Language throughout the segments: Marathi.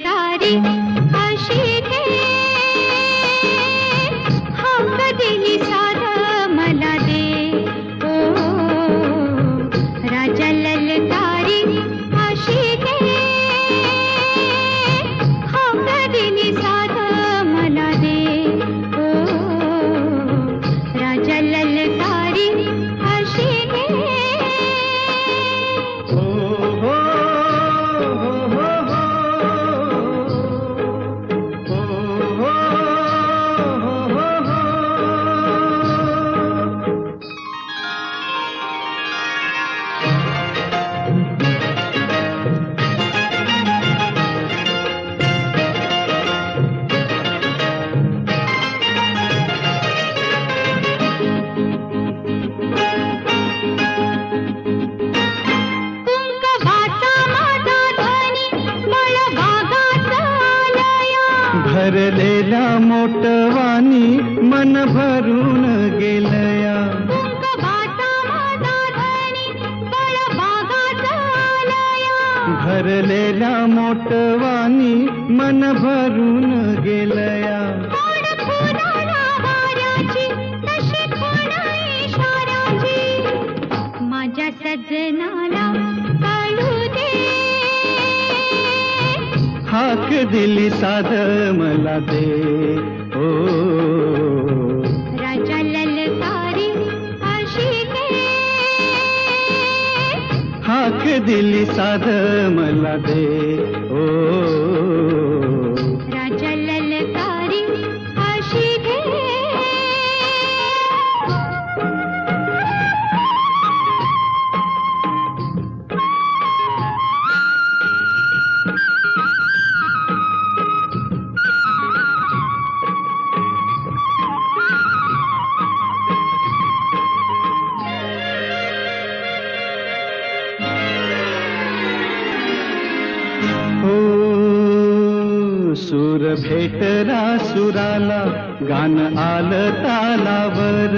ललकारी अशी घे हाक दिली साध मला दे ओ राजा ललकारी अशी घे हाक दिली साध मला दे ओ राजा ललकारी अशी घे भरलेला मोटवानी मन भरून गेलया भरलेला मोटवानी मन भरून गेलया माझ्या सजनाला काढू दे हाक दिली साध मला दे ओ राजा ललकारी अशी घे हाक दिली साध मला दे ओ राजा ललकारी अशी घे सूर भेटला सुराला गान आलं तालावर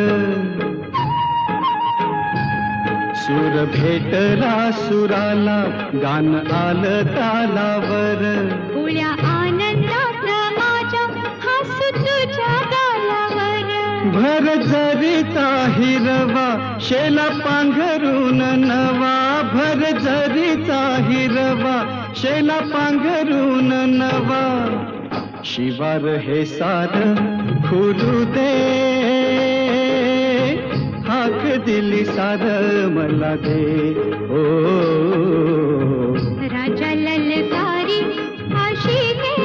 सूर भेटला सुराला गान आलं तालावर उळ्या आनंदात माझ्या हसू तुझ्या गालावर भर जरीचा हिरवा शेला पांघरून नवा भर जरीचा हिरवा शेला पांघरून नवा शिवार हे सार खुलू दे हाक दिली सार मला दे ओ राजा ललकारी अशी घे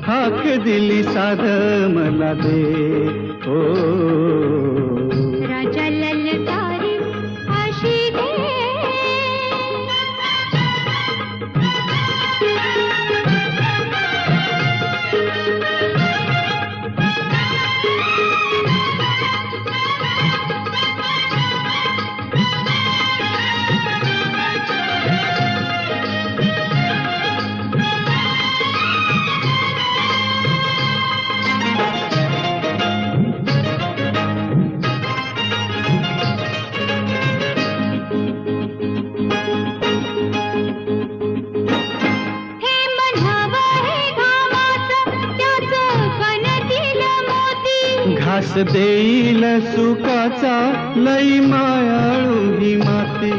हाक दिली सार मला दे ओ राजा ललकारी अशी घे घास देईल सुखाचा लई मायाळू ही माती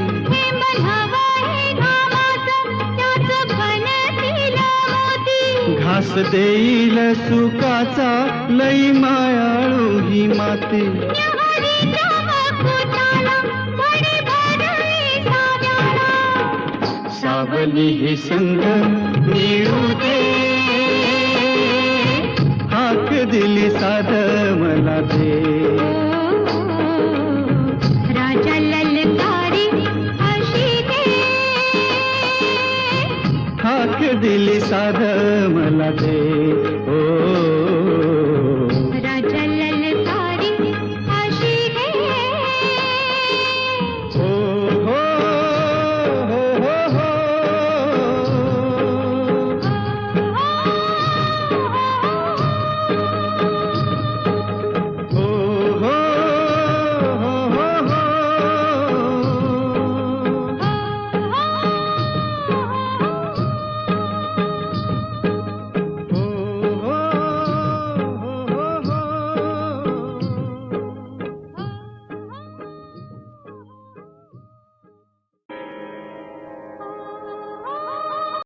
घास देईल सुखाचा लई मायाळू ही माती सावली ही संग मिळू दे हाक दिली साध मला दे राजा ललकारी अशी घे हाक दिली साध मला दे ओ